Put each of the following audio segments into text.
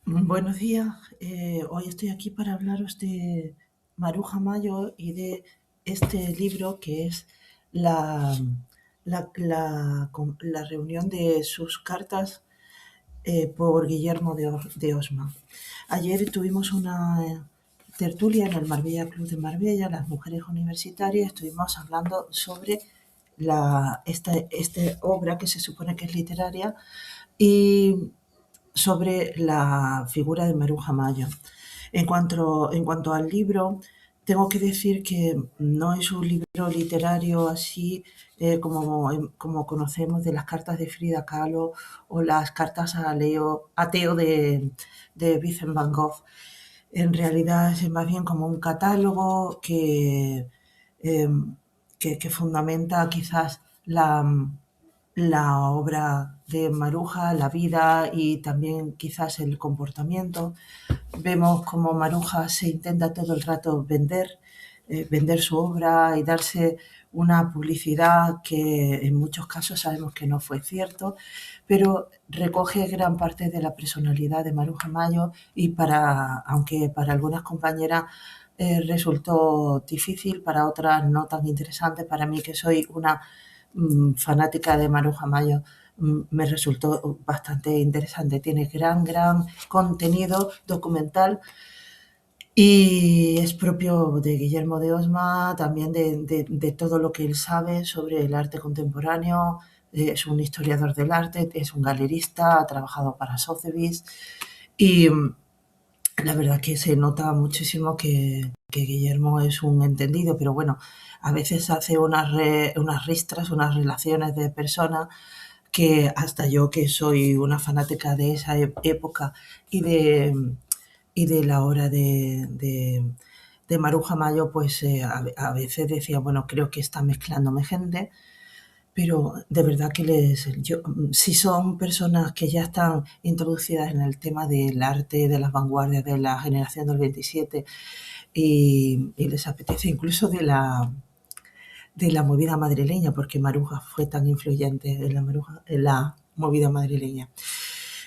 Buenos días. Hoy estoy aquí para hablaros de Maruja Mayo y de este libro que es la, la reunión de sus cartas por Guillermo de Osma. Ayer tuvimos una tertulia en el Marbella Club de Marbella, las mujeres universitarias. Estuvimos hablando sobre esta obra que se supone que es literaria y sobre la figura de Maruja Mayo. En cuanto al libro, tengo que decir que no es un libro literario así como conocemos de las cartas de Frida Kahlo o las cartas a Leo ateo de Vincent Van Gogh. En realidad es más bien como un catálogo eh, que fundamenta quizás la obra de Maruja, la vida y también quizás el comportamiento. Vemos como Maruja se intenta todo el rato vender su obra y darse una publicidad que en muchos casos sabemos que no fue cierto, pero recoge gran parte de la personalidad de Maruja Mayo y aunque para algunas compañeras resultó difícil, para otras no tan interesante, para mí que soy una fanática de Maruja Mayo, me resultó bastante interesante. Tiene gran contenido documental y es propio de Guillermo de Osma, también de todo lo que él sabe sobre el arte contemporáneo. Es un historiador del arte, es un galerista, ha trabajado para Sotheby's y la verdad que se nota muchísimo que Guillermo es un entendido, pero bueno, a veces hace unas ristras, unas relaciones de personas que hasta yo, que soy una fanática de esa época y de la obra de Maruja Mayo, pues a veces decía, bueno, creo que está mezclándome gente, pero de verdad que si son personas que ya están introducidas en el tema del arte, de las vanguardias, de la generación del 27, y les apetece incluso de la movida madrileña, porque Maruja fue tan influyente en la movida madrileña.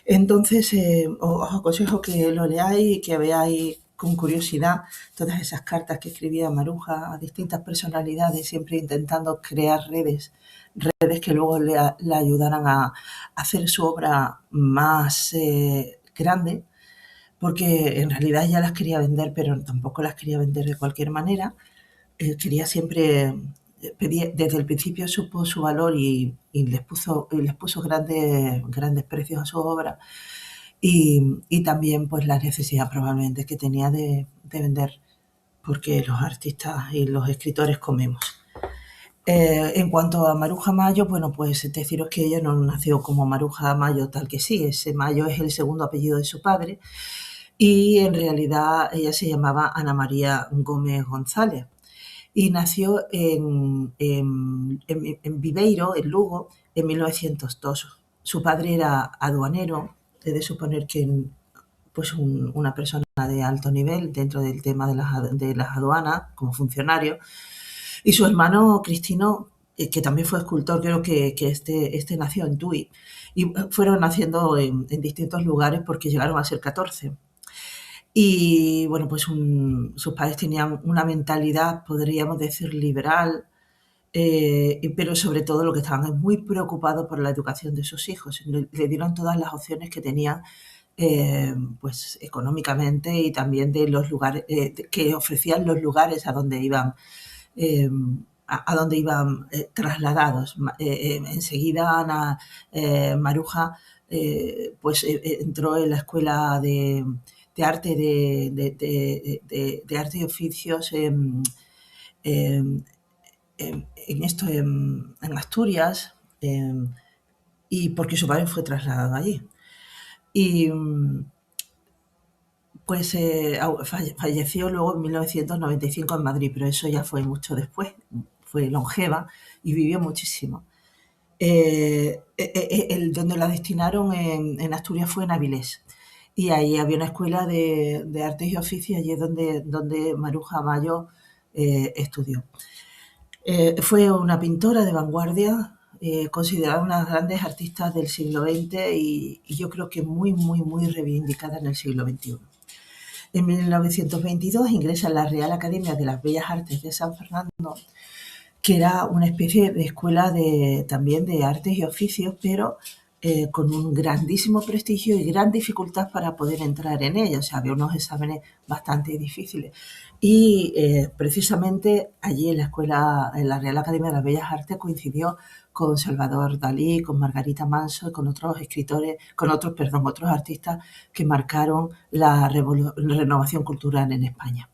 Entonces, os aconsejo que lo leáis y que veáis con curiosidad todas esas cartas que escribía Maruja a distintas personalidades, siempre intentando crear redes que luego le ayudaran a hacer su obra más grande, porque en realidad ya las quería vender, pero tampoco las quería vender de cualquier manera. Quería siempre, desde el principio supo su valor y les puso grandes precios a su obra y también pues la necesidad probablemente que tenía de vender, porque los artistas y los escritores comemos. En cuanto a Maruja Mayo, bueno, pues deciros que ella no nació como Maruja Mayo tal que sí, ese Mayo es el segundo apellido de su padre y en realidad ella se llamaba Ana María Gómez González y nació en Viveiro, en Lugo, en 1902. Su padre era aduanero, he de suponer que pues una persona de alto nivel dentro del tema de las aduanas como funcionario, y su hermano Cristino, que también fue escultor, creo que este nació en Tui, y fueron naciendo en distintos lugares porque llegaron a ser 14. Y bueno, pues sus padres tenían una mentalidad, podríamos decir, liberal, pero sobre todo lo que estaban es muy preocupados por la educación de sus hijos. Le dieron todas las opciones que tenían, pues económicamente y también de los lugares que ofrecían los lugares a donde iban. eh, trasladados. Enseguida Ana Maruja pues entró en la escuela de arte de arte y oficios en Asturias, y porque su padre fue trasladado allí. Y pues falleció luego en 1995 en Madrid, pero eso ya fue mucho después. Fue longeva y vivió muchísimo. Donde la destinaron en Asturias fue en Avilés. Y ahí había una escuela de artes y oficios, allí es donde Maruja Mayo estudió. Fue una pintora de vanguardia, considerada una de las grandes artistas del siglo XX y yo creo que muy, muy, muy reivindicada en el siglo XXI. En 1922 ingresa en la Real Academia de las Bellas Artes de San Fernando, que era una especie de escuela también de artes y oficios, pero con un grandísimo prestigio y gran dificultad para poder entrar en ella. O sea, había unos exámenes bastante difíciles. Y precisamente allí en la escuela, en la Real Academia de las Bellas Artes, coincidió con Salvador Dalí, con Margarita Manso y con otros escritores, otros artistas que marcaron la renovación cultural en España.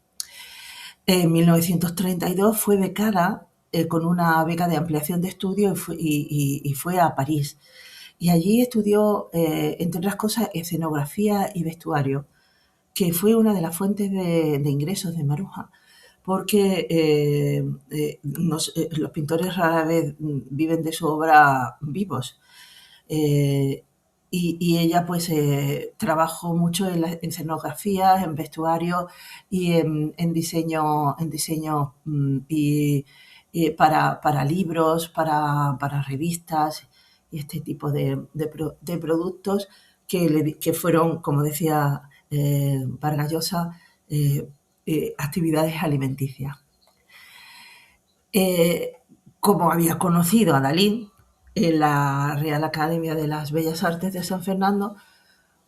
En 1932 fue becada con una beca de ampliación de estudios y fue a París. Y allí estudió, entre otras cosas, escenografía y vestuario, que fue una de las fuentes de ingresos de Maruja, porque los pintores rara vez viven de su obra vivos. Y ella pues trabajó mucho en las escenografías, en vestuario y en diseño, y para libros, para revistas y este tipo de productos que fueron, como decía Vargas Llosa, actividades alimenticias. Como había conocido a Dalí en la Real Academia de las Bellas Artes de San Fernando,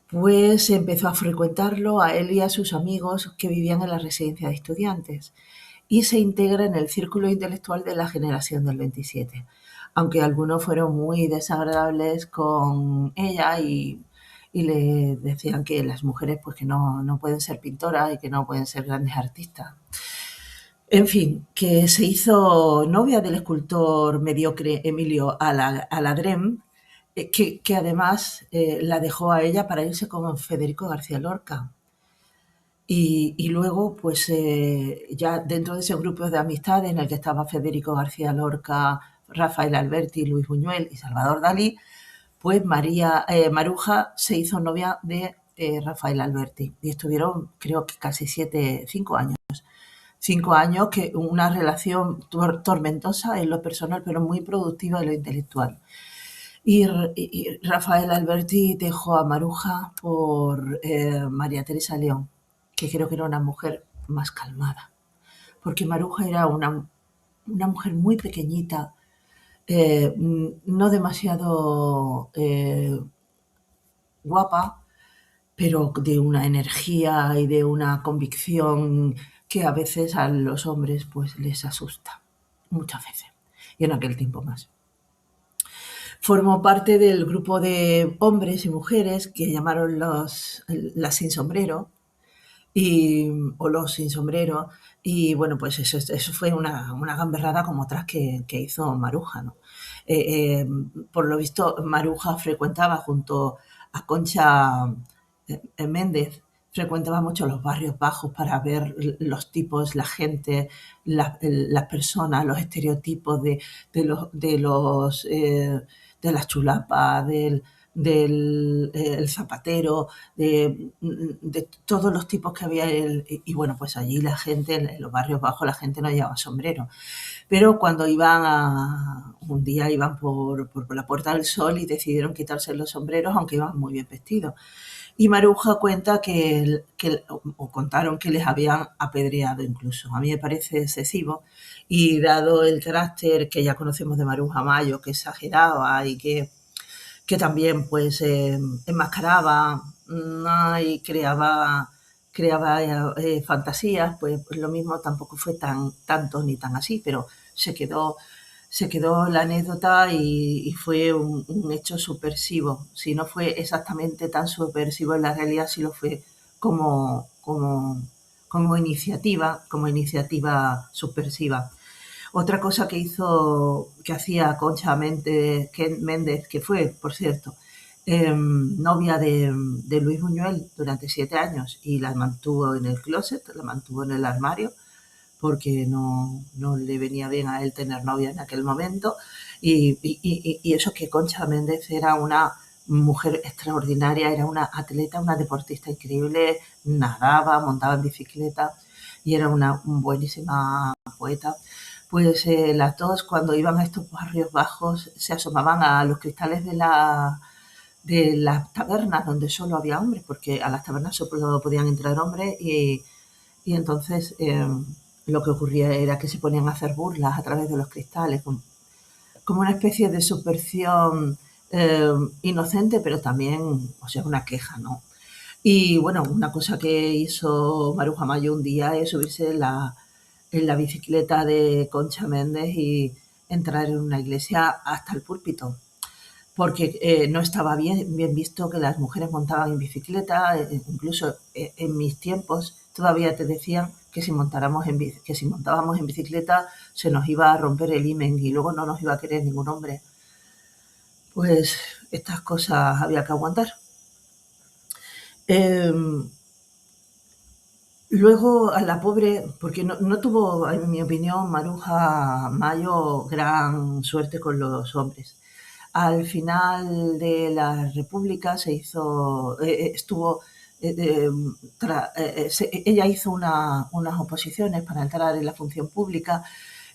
pues empezó a frecuentarlo a él y a sus amigos que vivían en la residencia de estudiantes y se integra en el círculo intelectual de la generación del 27, aunque algunos fueron muy desagradables con ella y le decían que las mujeres pues que no pueden ser pintoras y que no pueden ser grandes artistas. En fin, que se hizo novia del escultor mediocre Emilio Aladrem, que además la dejó a ella para irse con Federico García Lorca. Y luego, pues ya dentro de ese grupo de amistad en el que estaba Federico García Lorca, Rafael Alberti, Luis Buñuel y Salvador Dalí, pues Maruja se hizo novia de Rafael Alberti y estuvieron, creo que casi 5 años. 5 años, que una relación tormentosa en lo personal, pero muy productiva en lo intelectual. Y Rafael Alberti dejó a Maruja por María Teresa León, que creo que era una mujer más calmada, porque Maruja era una mujer muy pequeñita, no demasiado guapa, pero de una energía y de una convicción que a veces a los hombres pues les asusta, muchas veces, y en aquel tiempo más. Formó parte del grupo de hombres y mujeres que llamaron las sin sombrero, o los sin sombrero, y bueno, pues eso fue una gamberrada como otras que hizo Maruja, ¿no? Por lo visto, Maruja frecuentaba junto a Concha Méndez, frecuentaba mucho los barrios bajos para ver los tipos, la gente, las personas, los estereotipos de las chulapas, del zapatero, de todos los tipos que había. Y bueno, pues allí la gente, en los barrios bajos, la gente no llevaba sombrero. Pero cuando un día iban por la Puerta del Sol y decidieron quitarse los sombreros, aunque iban muy bien vestidos. Y Maruja cuenta o contaron que les habían apedreado incluso. A mí me parece excesivo y dado el carácter que ya conocemos de Maruja Mayo, que exageraba y que también pues enmascaraba y creaba fantasías, pues lo mismo tampoco fue tanto ni tan así, pero se quedó la anécdota y fue un hecho subversivo. Si no fue exactamente tan subversivo en la realidad, sí lo fue como iniciativa subversiva. Otra cosa que hacía Concha Méndez, que fue, por cierto, novia de Luis Buñuel durante 7 años y la mantuvo en el closet, la mantuvo en el armario, porque no le venía bien a él tener novia en aquel momento. Y eso, que Concha Méndez era una mujer extraordinaria, era una atleta, una deportista increíble, nadaba, montaba en bicicleta y era una buenísima poeta. pues las dos cuando iban a estos barrios bajos se asomaban a los cristales de las tabernas donde solo había hombres, porque a las tabernas solo podían entrar hombres y entonces lo que ocurría era que se ponían a hacer burlas a través de los cristales, como una especie de subversión inocente, pero también, o sea, una queja, ¿no? Y bueno, una cosa que hizo Maruja Mayo un día es subirse en la bicicleta de Concha Méndez y entrar en una iglesia hasta el púlpito, porque no estaba bien visto que las mujeres montaban en bicicleta, incluso en mis tiempos todavía te decían que que si montábamos en bicicleta se nos iba a romper el himen y luego no nos iba a querer ningún hombre. Pues estas cosas había que aguantar. Luego a la pobre, porque no tuvo, en mi opinión, Maruja Mayo gran suerte con los hombres. Al final de la República ella hizo unas oposiciones para entrar en la función pública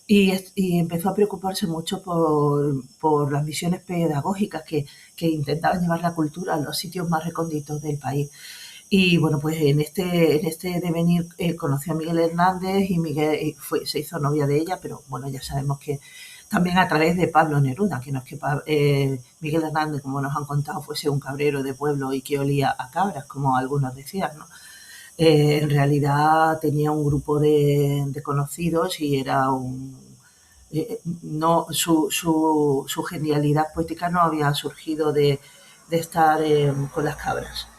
y empezó a preocuparse mucho por las misiones pedagógicas que intentaban llevar la cultura a los sitios más recónditos del país. Y bueno, pues en este devenir conoció a Miguel Hernández y Miguel se hizo novia de ella, pero bueno, ya sabemos que también a través de Pablo Neruda, que no es que Miguel Hernández, como nos han contado, fuese un cabrero de pueblo y que olía a cabras, como algunos decían, ¿no? En realidad tenía un grupo de conocidos y era no, su genialidad poética no había surgido de estar con las cabras.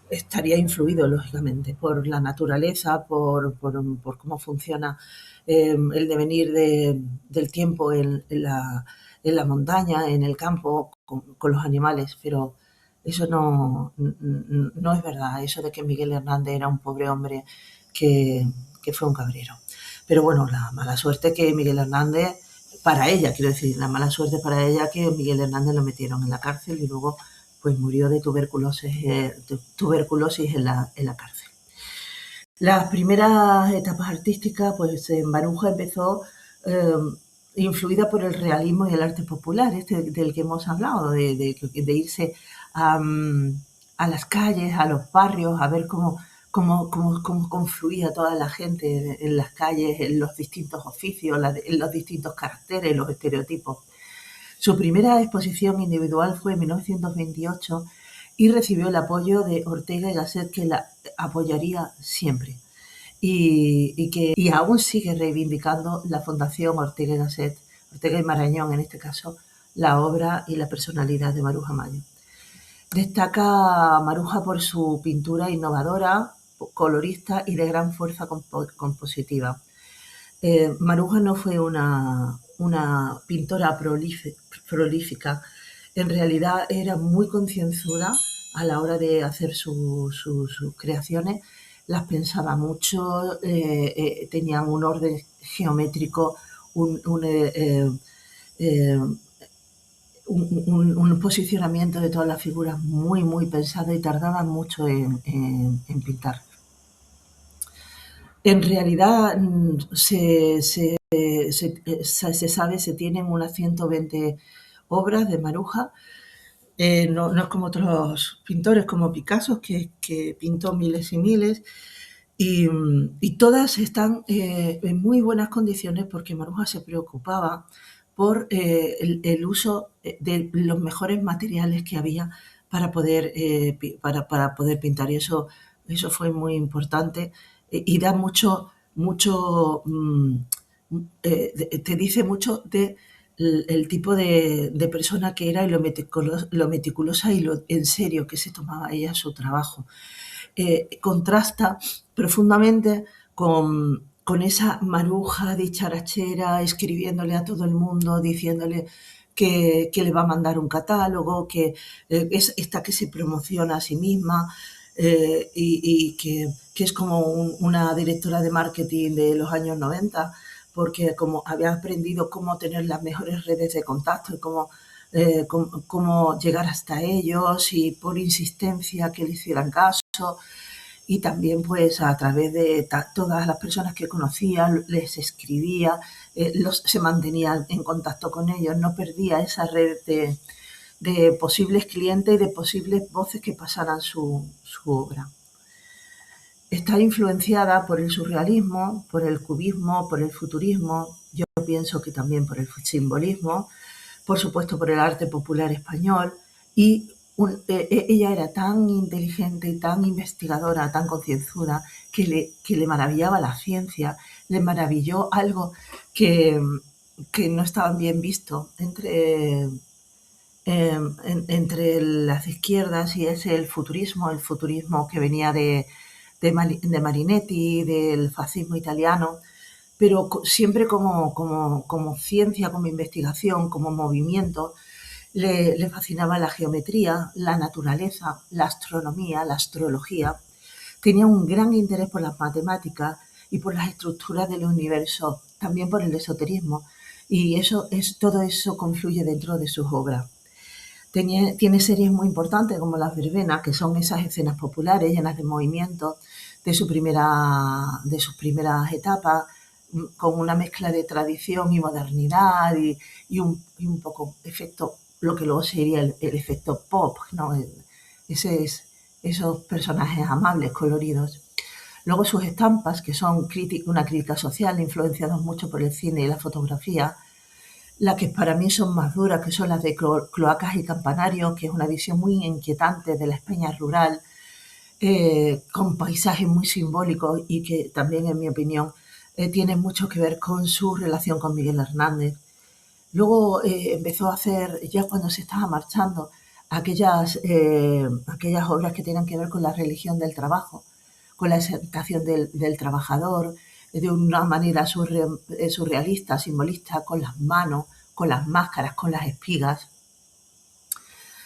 Estaría influido, lógicamente, por la naturaleza, por cómo funciona el devenir del tiempo en la montaña, en el campo, con los animales, pero eso no es verdad, eso de que Miguel Hernández era un pobre hombre que fue un cabrero. Pero bueno, la mala suerte que Miguel Hernández, para ella, quiero decir, la mala suerte para ella que Miguel Hernández lo metieron en la cárcel y luego pues murió de tuberculosis en la cárcel. Las primeras etapas artísticas, pues en Baruja empezó eh, influida por el realismo y el arte popular, del que hemos hablado, de irse a las calles, a los barrios, a ver cómo confluía toda la gente en las calles, en los distintos oficios, en los distintos caracteres, los estereotipos. Su primera exposición individual fue en 1928 y recibió el apoyo de Ortega y Gasset, que la apoyaría siempre y aún sigue reivindicando la Fundación Ortega y Gasset, Ortega y Marañón en este caso, la obra y la personalidad de Maruja Mayo. Destaca Maruja por su pintura innovadora, colorista y de gran fuerza compositiva. Maruja no fue una pintora prolífica, en realidad era muy concienzuda a la hora de hacer sus creaciones, las pensaba mucho, tenían un orden geométrico, eh, un posicionamiento de todas las figuras muy pensado y tardaban mucho en pintar. En realidad se sabe, se tienen unas 120 obras de Maruja. No es como otros pintores, como Picasso, que pintó miles y miles, y todas están en muy buenas condiciones porque Maruja se preocupaba por el uso de los mejores materiales que había para poder pintar. Y eso fue muy importante y da te dice mucho de el tipo de persona que era y lo meticulosa y lo en serio que se tomaba ella su trabajo. Contrasta profundamente con esa Maruja dicharachera escribiéndole a todo el mundo, diciéndole que le va a mandar un catálogo, que es esta que se promociona a sí misma y que es como una directora de marketing de los años 90, porque como había aprendido cómo tener las mejores redes de contacto y cómo llegar hasta ellos y por insistencia que le hicieran caso. y también pues a través de todas las personas que conocía, les escribía, se mantenía en contacto con ellos, no perdía esa red de posibles clientes y de posibles voces que pasaran su obra. Está influenciada por el surrealismo, por el cubismo, por el futurismo, yo pienso que también por el simbolismo, por supuesto por el arte popular español, y ella era tan inteligente y tan investigadora, tan concienzuda, que le maravillaba la ciencia, le maravilló algo que, que no estaba bien visto entre las izquierdas, y es el futurismo que venía de Marinetti, del fascismo italiano, pero siempre como ciencia, como investigación, como movimiento. Le fascinaba la geometría, la naturaleza, la astronomía, la astrología. Tenía un gran interés por las matemáticas y por las estructuras del universo, también por el esoterismo, y todo eso confluye dentro de sus obras. Tiene series muy importantes como Las Verbenas, que son esas escenas populares llenas de movimiento de sus primeras etapas, con una mezcla de tradición y modernidad y un poco efecto, lo que luego sería el efecto pop, ¿no? Esos personajes amables, coloridos. Luego sus estampas, que son una crítica social, influenciados mucho por el cine y la fotografía. Las que para mí son más duras, que son las de Cloacas y Campanarios, que es una visión muy inquietante de la España rural, con paisajes muy simbólicos y que también, en mi opinión, tienen mucho que ver con su relación con Miguel Hernández. Luego empezó a hacer, ya cuando se estaba marchando, aquellas obras que tienen que ver con la religión del trabajo, con la exaltación del trabajador, de una manera surrealista, simbolista, con las manos, con las máscaras, con las espigas.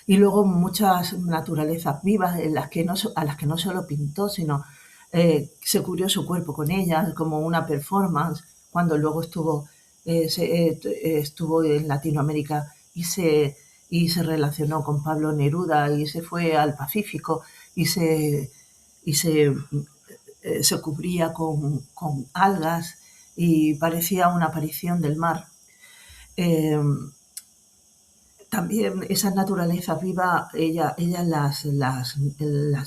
Y luego muchas naturalezas vivas a las que no solo pintó, sino se cubrió su cuerpo con ellas, como una performance, cuando luego estuvo en Latinoamérica y se relacionó con Pablo Neruda y se fue al Pacífico y se cubría con algas y parecía una aparición del mar. También esas naturalezas vivas, ella las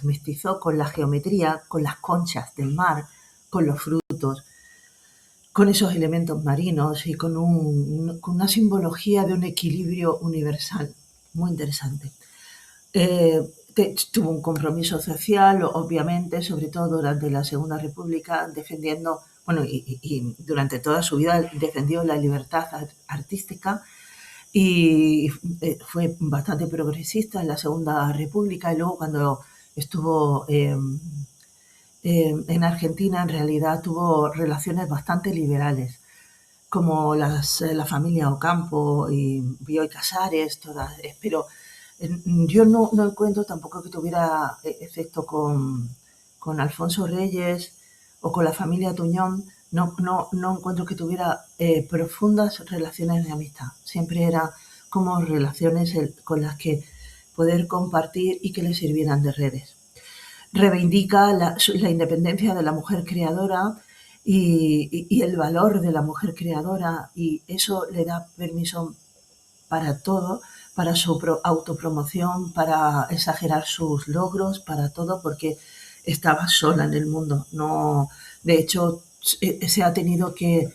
mestizó con la geometría, con las conchas del mar, con los frutos, con esos elementos marinos y con una simbología de un equilibrio universal muy interesante. Tuvo un compromiso social, obviamente, sobre todo durante la Segunda República, defendiendo, bueno, y durante toda su vida defendió la libertad artística y fue bastante progresista en la Segunda República, y luego cuando estuvo en Argentina, en realidad tuvo relaciones bastante liberales, como la familia Ocampo y Bioy Casares, todas, pero yo no encuentro tampoco que tuviera efecto con Alfonso Reyes o con la familia Tuñón. No encuentro que tuviera profundas relaciones de amistad. Siempre era como relaciones con las que poder compartir y que le sirvieran de redes. Reivindica la independencia de la mujer creadora y el valor de la mujer creadora, y eso le da permiso para todo, para su autopromoción, para exagerar sus logros, para todo, porque estaba sola en el mundo. No, de hecho, se ha tenido que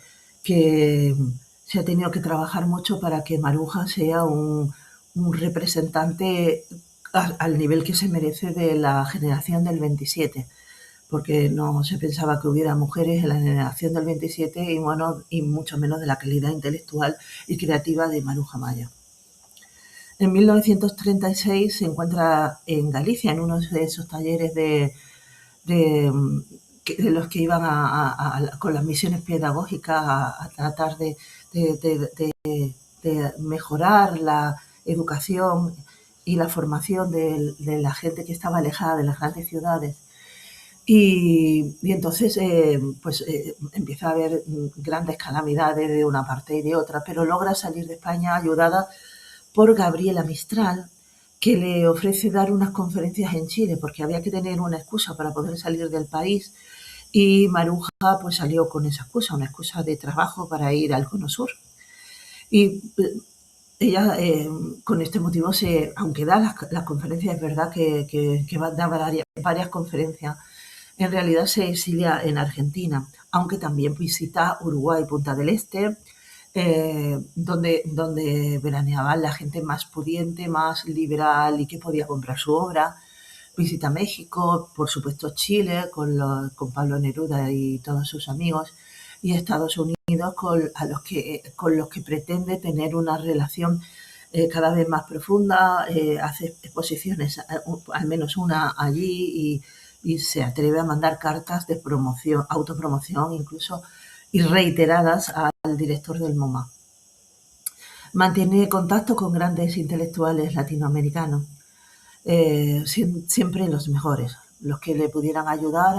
trabajar mucho para que Maruja sea un representante al nivel que se merece de la generación del 27, porque no se pensaba que hubiera mujeres en la generación del 27 y mucho menos de la calidad intelectual y creativa de Maruja Maya. En 1936 se encuentra en Galicia, en uno de esos talleres de los que iban con las misiones pedagógicas a tratar de mejorar la educación y la formación de la gente que estaba alejada de las grandes ciudades. Y entonces empieza a haber grandes calamidades de una parte y de otra, pero logra salir de España ayudada por Gabriela Mistral, que le ofrece dar unas conferencias en Chile, porque había que tener una excusa para poder salir del país, y Maruja pues salió con esa excusa, una excusa de trabajo para ir al Cono Sur. Y ella con este motivo, aunque da las conferencias, es verdad que da varias conferencias, en realidad se exilia en Argentina, aunque también visita Uruguay, Punta del Este, donde veraneaba la gente más pudiente, más liberal y que podía comprar su obra. Visita México, por supuesto Chile, con Pablo Neruda y todos sus amigos, y Estados Unidos con los que pretende tener una relación cada vez más profunda, hace exposiciones, al menos una allí, y se atreve a mandar cartas de promoción, autopromoción incluso, y reiteradas al director del MoMA. Mantiene contacto con grandes intelectuales latinoamericanos, siempre los mejores, los que le pudieran ayudar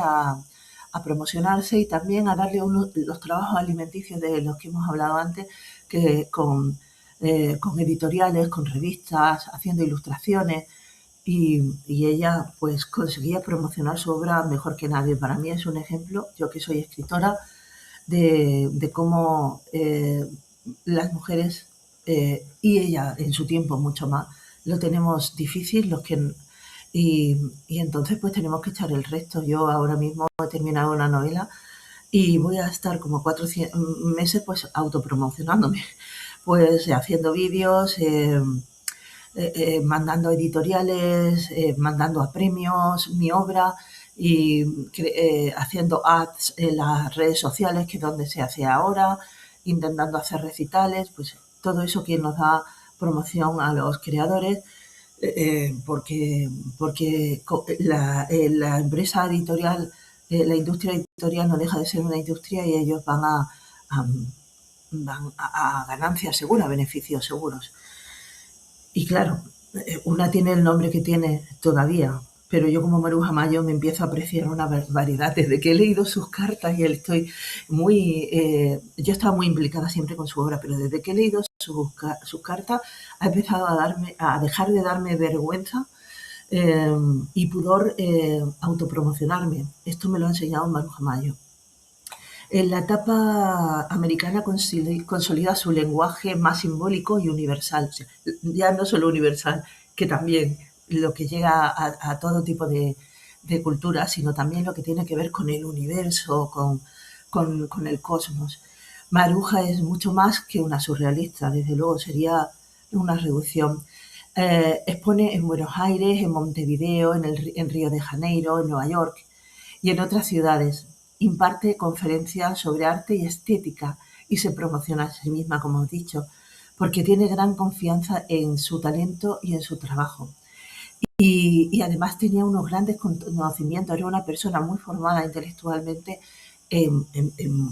a promocionarse y también a darle los trabajos alimenticios de los que hemos hablado antes, que con editoriales, con revistas, haciendo ilustraciones, y ella pues conseguía promocionar su obra mejor que nadie. Para mí es un ejemplo, yo que soy escritora, de cómo las mujeres, y ella en su tiempo mucho más, lo tenemos difícil, y entonces pues tenemos que echar el resto. Yo ahora mismo he terminado una novela y voy a estar como 4 meses pues autopromocionándome, pues haciendo vídeos, mandando editoriales, mandando a premios mi obra, y haciendo ads en las redes sociales, que es donde se hace ahora, intentando hacer recitales, pues todo eso que nos da promoción a los creadores, porque la empresa editorial, la industria editorial no deja de ser una industria, y ellos a, van a ganancias seguras, beneficios seguros. Y claro, una tiene el nombre que tiene todavía, pero yo como Maruja Mayo me empiezo a apreciar una variedad. Desde que he leído sus cartas, y estoy yo estaba muy implicada siempre con su obra, pero desde que he leído sus cartas ha empezado a dejar de darme vergüenza y pudor autopromocionarme. Esto me lo ha enseñado Maruja Mayo. En la etapa americana consolida su lenguaje más simbólico y universal. O sea, ya no solo universal, que también lo que llega a todo tipo de cultura, sino también lo que tiene que ver con el universo, con el cosmos. Maruja es mucho más que una surrealista, desde luego sería una reducción. Expone en Buenos Aires, en Montevideo, en Río de Janeiro, en Nueva York y en otras ciudades. Imparte conferencias sobre arte y estética y se promociona a sí misma, como he dicho, porque tiene gran confianza en su talento y en su trabajo. Y además tenía unos grandes conocimientos, era una persona muy formada intelectualmente en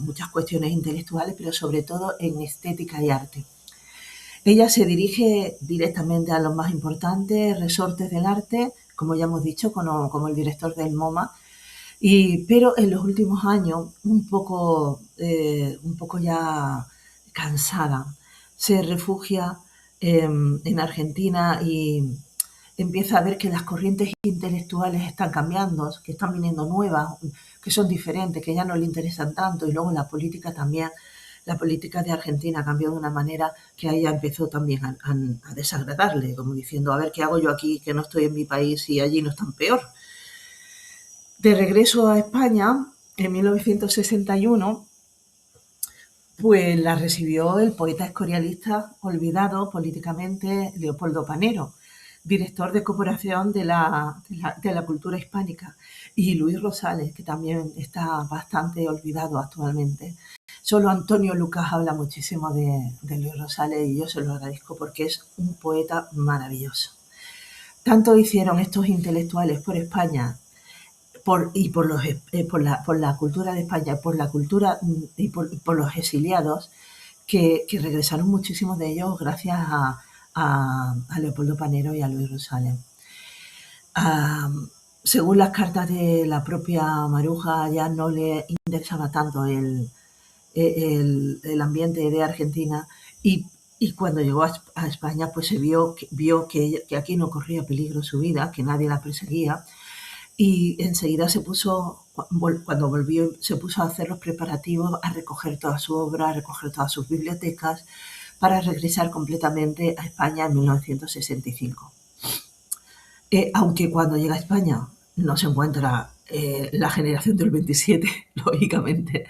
muchas cuestiones intelectuales, pero sobre todo en estética y arte. Ella se dirige directamente a los más importantes resortes del arte, como ya hemos dicho, como el director del MoMA, pero en los últimos años, un poco ya cansada, se refugia en Argentina y empieza a ver que las corrientes intelectuales están cambiando, que están viniendo nuevas, que son diferentes, que ya no le interesan tanto, y luego la política también. La política de Argentina cambió de una manera que a ella empezó también a desagradarle, como diciendo, a ver, ¿qué hago yo aquí, que no estoy en mi país y allí no están peor? De regreso a España, en 1961, pues la recibió el poeta escorialista olvidado políticamente Leopoldo Panero, director de cooperación de la cultura hispánica, y Luis Rosales, que también está bastante olvidado actualmente. Solo Antonio Lucas habla muchísimo de Luis Rosales, y yo se lo agradezco porque es un poeta maravilloso. Tanto hicieron estos intelectuales por España por la cultura de España, por la cultura y por los exiliados, que regresaron muchísimos de ellos gracias a Leopoldo Panero y a Luis Rosales. Según las cartas de la propia Maruja, ya no le interesaba tanto el ambiente de Argentina, y y cuando llegó a España, pues vio que aquí no corría peligro su vida, que nadie la perseguía, y enseguida cuando volvió, se puso a hacer los preparativos, a recoger toda su obra, a recoger todas sus bibliotecas, para regresar completamente a España en 1965. Aunque cuando llega a España no se encuentra la generación del 27, lógicamente,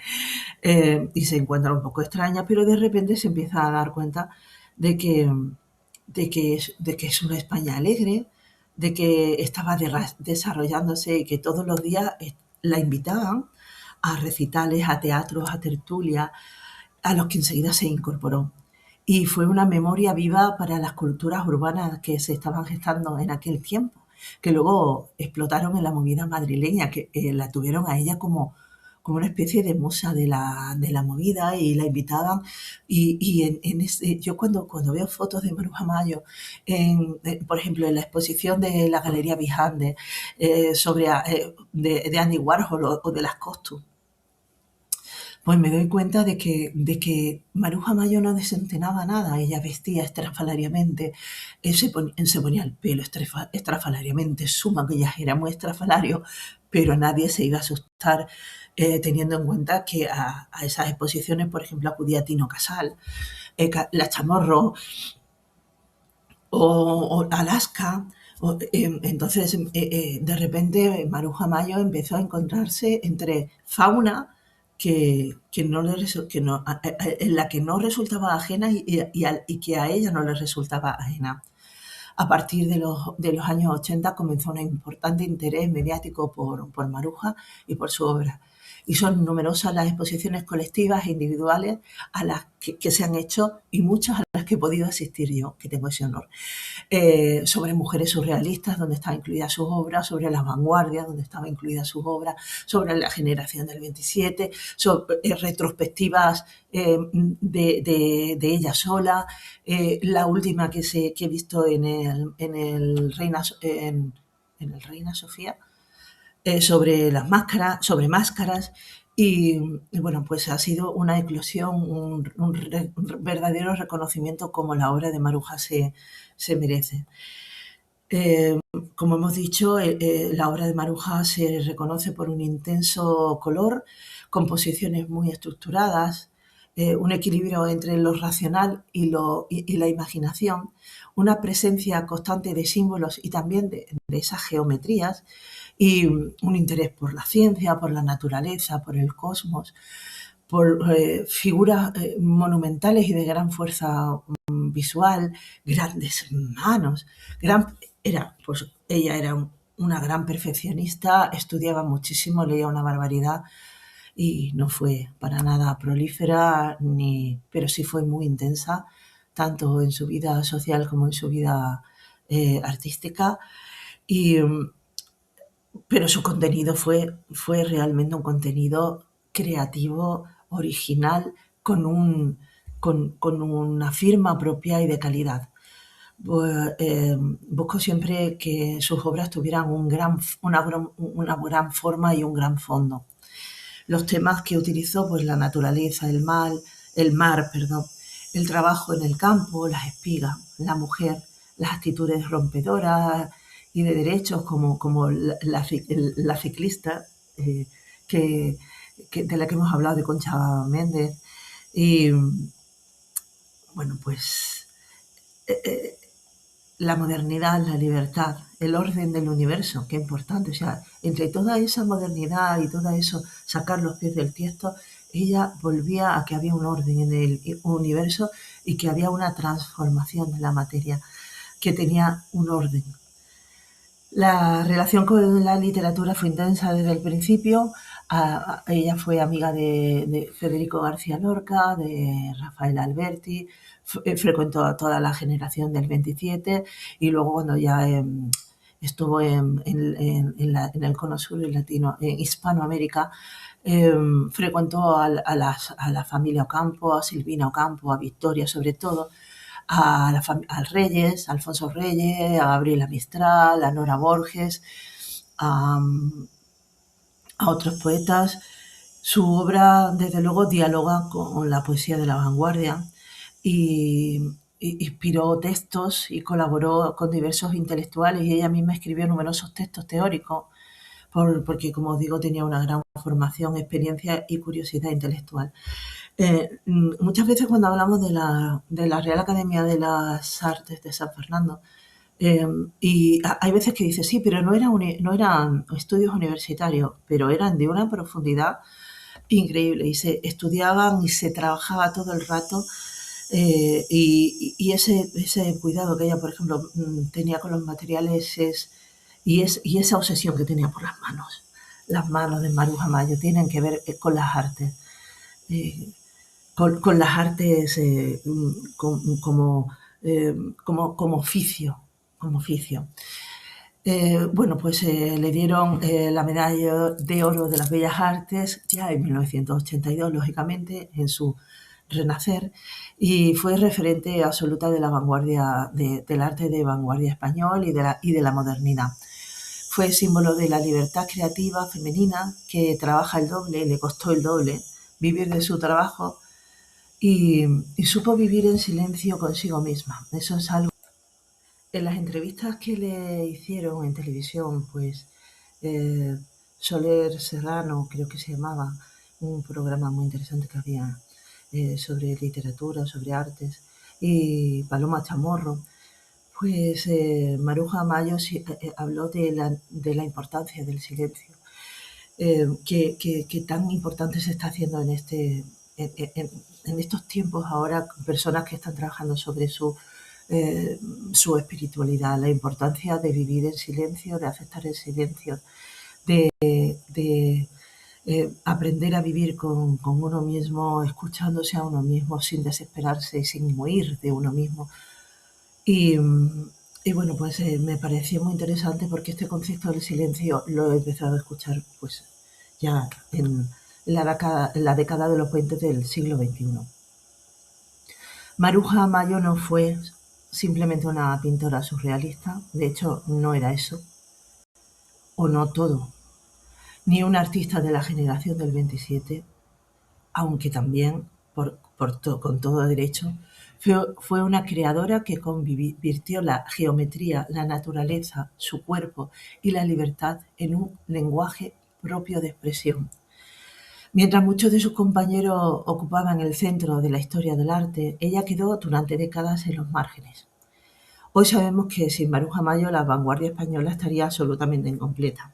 y se encuentra un poco extraña, pero de repente se empieza a dar cuenta de que, de que es una España alegre, de que estaba desarrollándose y que todos los días la invitaban a recitales, a teatros, a tertulias, a los que enseguida se incorporó. Y fue una memoria viva para las culturas urbanas que se estaban gestando en aquel tiempo, que luego explotaron en la movida madrileña, que la tuvieron a ella como una especie de musa de la movida y la invitaban. Yo cuando veo fotos de Maruja Mayo, por ejemplo, en la exposición de la Galería Bijande de Andy Warhol o de las Costus, pues me doy cuenta de que Maruja Mayo no desentenaba nada. Ella vestía estrafalariamente, se ponía el pelo estrafalariamente, su maquillaje era muy estrafalario, pero nadie se iba a asustar teniendo en cuenta que a esas exposiciones, por ejemplo, acudía Tino Casal, La Chamorro o Alaska. Entonces, de repente, Maruja Mayo empezó a encontrarse entre fauna en la que no resultaba ajena y que a ella no le resultaba ajena. A partir de los años 80 comenzó un importante interés mediático por Maruja y por su obra. Y son numerosas las exposiciones colectivas e individuales a las que se han hecho y muchas a las que he podido asistir yo, que tengo ese honor. Sobre mujeres surrealistas, donde están incluidas sus obras, sobre las vanguardias, donde estaban incluidas sus obras, sobre la generación del 27, sobre retrospectivas de ella sola. La última que he visto en el Reina Sofía, sobre las máscaras, sobre máscaras. Y bueno, pues ha sido una eclosión, un verdadero reconocimiento como la obra de Maruja se merece. Como hemos dicho, la obra de Maruja se reconoce por un intenso color, composiciones muy estructuradas, un equilibrio entre lo racional y la imaginación, una presencia constante de símbolos y también de esas geometrías, y un interés por la ciencia, por la naturaleza, por el cosmos, por figuras monumentales y de gran fuerza visual, grandes manos. Pues ella era una gran perfeccionista, estudiaba muchísimo, leía una barbaridad y no fue para nada prolífera, pero sí fue muy intensa, tanto en su vida social como en su vida artística. Y, pero su contenido fue realmente un contenido creativo, original, con una firma propia y de calidad. Busco siempre que sus obras tuvieran una gran forma y un gran fondo. Los temas que utilizó, pues la naturaleza, el mar, perdón, el trabajo en el campo, las espigas, la mujer, las actitudes rompedoras y de derechos, como la ciclista que, de la que hemos hablado, de Concha Méndez. Y bueno, pues la modernidad, la libertad, el orden del universo, qué importante. O sea, entre toda esa modernidad y todo eso, sacar los pies del tiesto, ella volvía a que había un orden en el universo y que había una transformación de la materia, que tenía un orden. La relación con la literatura fue intensa desde el principio. Ella fue amiga de Federico García Lorca, de Rafael Alberti, frecuentó a toda la generación del 27 y luego cuando ya estuvo en el Cono Sur y en Hispanoamérica, frecuentó a la familia Ocampo, a Silvina Ocampo, a Victoria sobre todo, al Reyes, a Alfonso Reyes, a Gabriela Mistral, a Nora Borges, a otros poetas. Su obra, desde luego, dialoga con la poesía de la vanguardia y inspiró textos y colaboró con diversos intelectuales y ella misma escribió numerosos textos teóricos porque, como os digo, tenía una gran formación, experiencia y curiosidad intelectual. Muchas veces cuando hablamos de la Real Academia de las Artes de San Fernando, y hay veces que dice, sí, pero no eran estudios universitarios, pero eran de una profundidad increíble y se estudiaban y se trabajaba todo el rato. Y ese cuidado que ella, por ejemplo, tenía con los materiales y esa obsesión que tenía por las manos de Maruja Mayo tienen que ver con las artes, eh, con las artes como oficio, como oficio. Bueno, pues le dieron la medalla de oro de las Bellas Artes ya en 1982, lógicamente, en su renacer, y fue referente absoluta de la vanguardia, del arte de vanguardia español y de la modernidad. Fue símbolo de la libertad creativa femenina que trabaja el doble, le costó el doble vivir de su trabajo y supo vivir en silencio consigo misma. Eso es algo. En las entrevistas que le hicieron en televisión, pues eh, Soler Serrano, creo que se llamaba, un programa muy interesante que había sobre literatura, sobre artes, y Paloma Chamorro, pues Maruja Mayo habló de la importancia del silencio, que tan importante se está haciendo en estos tiempos ahora, con personas que están trabajando sobre su espiritualidad, la importancia de vivir en silencio, de aceptar el silencio, de aprender a vivir con uno mismo, escuchándose a uno mismo sin desesperarse y sin huir de uno mismo. Y, y bueno, pues me pareció muy interesante porque este concepto del silencio lo he empezado a escuchar pues ya en la década de los 20 del siglo XXI. Maruja Mayo no fue simplemente una pintora surrealista, de hecho no era eso, o no todo, ni una artista de la generación del 27, aunque también, con todo derecho, fue una creadora que convirtió la geometría, la naturaleza, su cuerpo y la libertad en un lenguaje propio de expresión. Mientras muchos de sus compañeros ocupaban el centro de la historia del arte, ella quedó durante décadas en los márgenes. Hoy sabemos que sin Maruja Mayo la vanguardia española estaría absolutamente incompleta.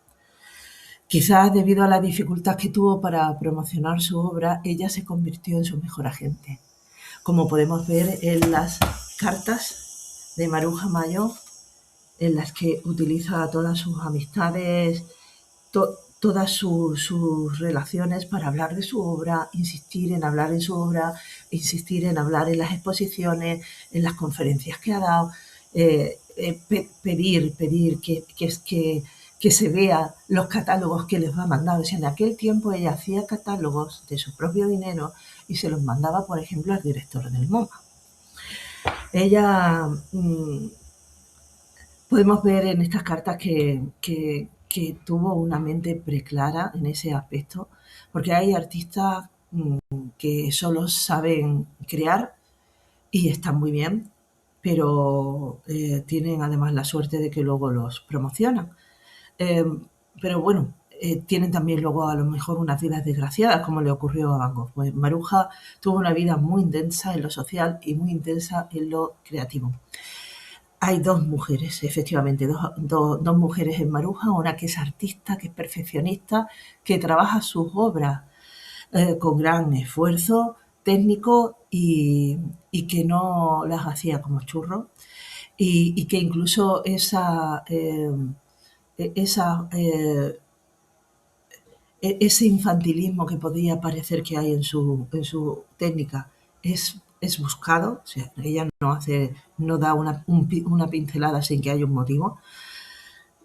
Quizás debido a la dificultad que tuvo para promocionar su obra, ella se convirtió en su mejor agente. Como podemos ver en las cartas de Maruja Mayo, en las que utiliza todas sus amistades, todas sus relaciones para hablar de su obra, insistir en hablar en su obra, insistir en hablar en las exposiciones, en las conferencias que ha dado, pedir que se vea los catálogos que les va mandando. O sea, en aquel tiempo ella hacía catálogos de su propio dinero y se los mandaba, por ejemplo, al director del MoMA. Ella, podemos ver en estas cartas que tuvo una mente preclara en ese aspecto, porque hay artistas que solo saben crear y están muy bien, pero tienen además la suerte de que luego los promocionan. Eh, pero bueno, tienen también luego a lo mejor unas vidas desgraciadas, como le ocurrió a Van Gogh. Pues Maruja tuvo una vida muy intensa en lo social y muy intensa en lo creativo. Hay dos mujeres, efectivamente, dos mujeres en Maruja, una que es artista, que es perfeccionista, que trabaja sus obras con gran esfuerzo técnico y que no las hacía como churros, y que incluso esa, ese infantilismo que podía parecer que hay en su técnica es buscado, o sea, ella no da una pincelada sin que haya un motivo.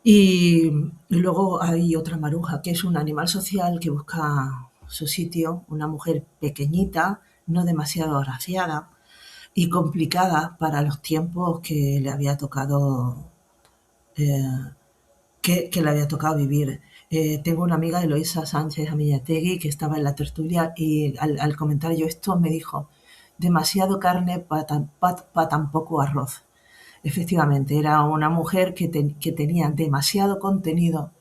Y luego hay otra Maruja, que es un animal social que busca su sitio, una mujer pequeñita, no demasiado agraciada y complicada para los tiempos que le había tocado eh, que le había tocado vivir. Tengo una amiga, Eloisa Sánchez Amillategui, que estaba en la tertulia y al comentar yo esto me dijo, demasiado carne para tan poco arroz. Efectivamente, era una mujer que tenía demasiado contenido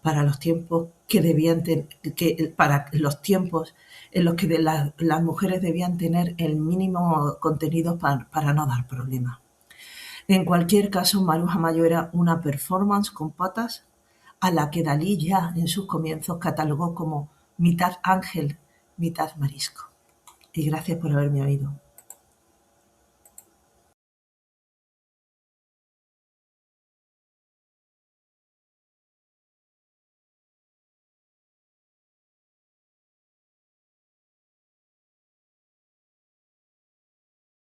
para los tiempos para los tiempos en los que las mujeres debían tener el mínimo contenido para no dar problemas. En cualquier caso, Maruja Mayo era una performance con patas a la que Dalí ya en sus comienzos catalogó como mitad ángel, mitad marisco. Y gracias por haberme oído.